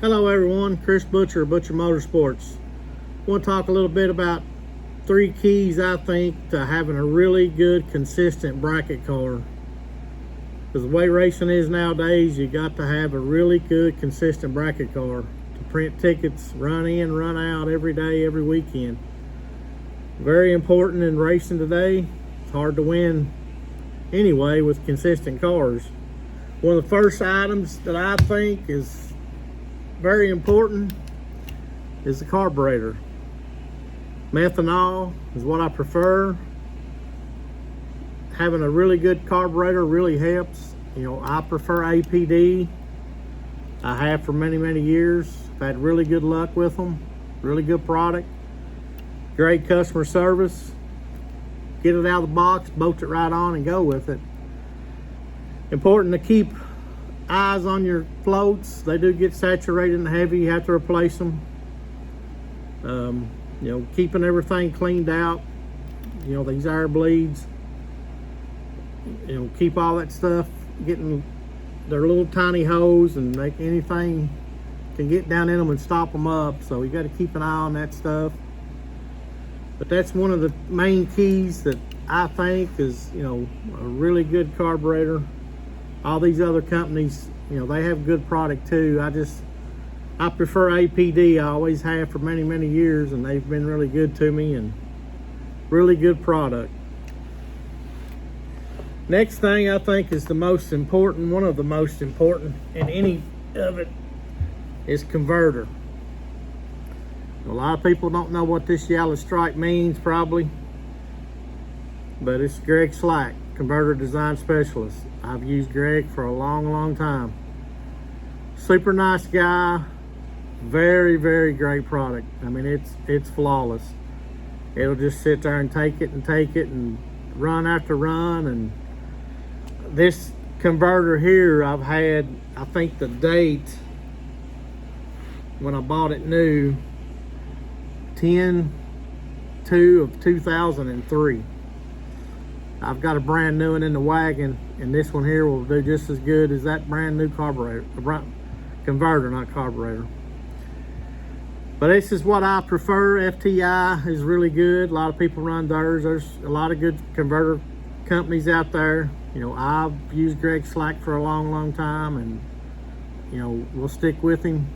Hello everyone, Chris Butcher, Butcher Motorsports. I want to talk a little bit about 3 keys I think to having a really good consistent bracket car. Because the way racing is nowadays, you got to have a really good consistent bracket car to print tickets, run in, run out every day, every weekend. Very important in racing today. It's hard to win anyway with consistent cars. One of the first items that I think is very important is the carburetor. Methanol is what I prefer. Having a really good carburetor really helps. You know, I prefer APD. I have for many years. I've had really good luck with them. Really good product. Great customer service. Get it out of the box, bolt it right on and go with it. Important to keep eyes on your floats. They do get saturated and heavy. You have to replace them. You know, keeping everything cleaned out. You know, these air bleeds. You know, keep all that stuff. Getting their little tiny hose and make anything can get down in them and stop them up. So you got to keep an eye on that stuff. But that's one of the main keys that I think is, you know, a really good carburetor. All these other companies, you know, they have good product too. I prefer APD. I always have for many years, and they've been really good to me and really good product. Next thing I think is the most important, one of the most important in any of it, is converter. A lot of people don't know what this yellow stripe means probably, but it's Greg Slack, converter design specialist. I've used Greg for a long time. Super nice guy. Very great product. I mean, it's flawless. It'll just sit there and take it and run after run. And this converter here, I've had, I think the date when I bought it new, 10/2/2003. I've got a brand new one in the wagon, and this one here will do just as good as that brand new carburetor, converter, not carburetor. But this is what I prefer. FTI is really good. A lot of people run theirs. There's a lot of good converter companies out there. You know, I've used Greg Slack for a long time, and you know, we'll stick with him.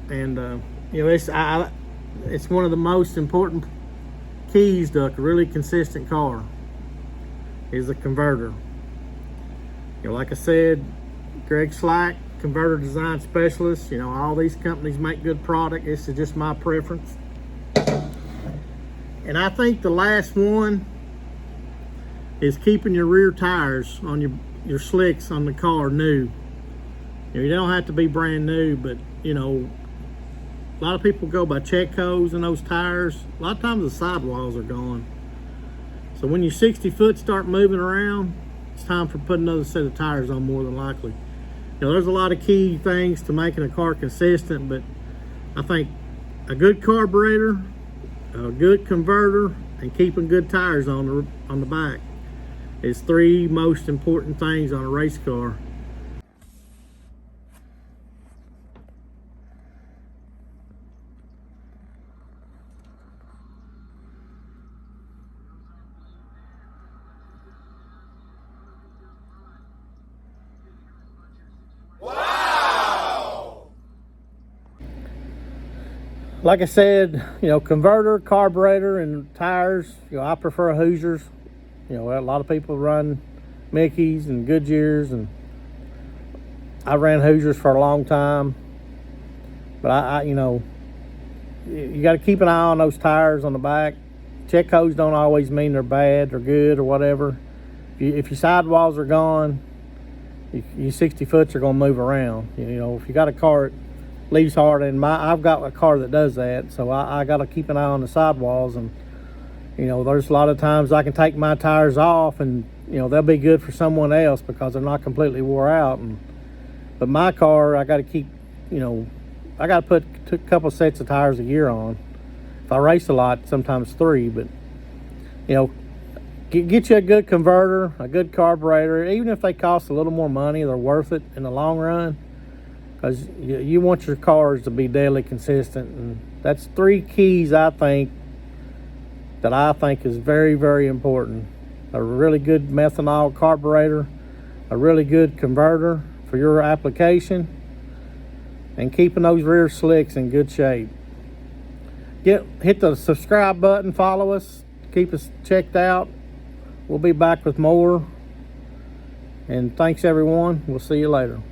And you know, it's one of the most important keys to a really consistent car is the converter. You know, like I said, Greg Slack, converter design specialist. You know, all these companies make good product. This is just my preference. And I think the last one is keeping your rear tires on your slicks on the car new. You know, you don't have to be brand new, but you know, a lot of people go by check codes in those tires. A lot of times the sidewalls are gone. So when your 60 foot start moving around, it's time for putting another set of tires on more than likely. You know, there's a lot of key things to making a car consistent, but I think a good carburetor, a good converter, and keeping good tires on the back is 3 most important things on a race car. Like I said, you know, converter, carburetor, and tires, you know, I prefer Hoosiers. You know, a lot of people run Mickeys and Goodyears, and I ran Hoosiers for a long time. But I you know, you got to keep an eye on those tires on the back. Check codes don't always mean they're bad or good or whatever. If your sidewalls are gone, your 60 foots are going to move around. You know, if you got a car that leaves hard, and I've got a car that does that, so I got to keep an eye on the sidewalls. And you know, there's a lot of times I can take my tires off, and you know, they'll be good for someone else because they're not completely wore out. But my car, I got to keep, you know, I got to put a couple sets of tires a year on. If I race a lot, sometimes 3. But you know, get you a good converter, a good carburetor. Even if they cost a little more money, they're worth it in the long run. because you want your cars to be daily consistent, and that's 3 keys I think is very, very important. A really good methanol carburetor, a really good converter for your application, and keeping those rear slicks in good shape. Hit the subscribe button, follow us, keep us checked out. We'll be back with more. And thanks everyone. We'll see you later.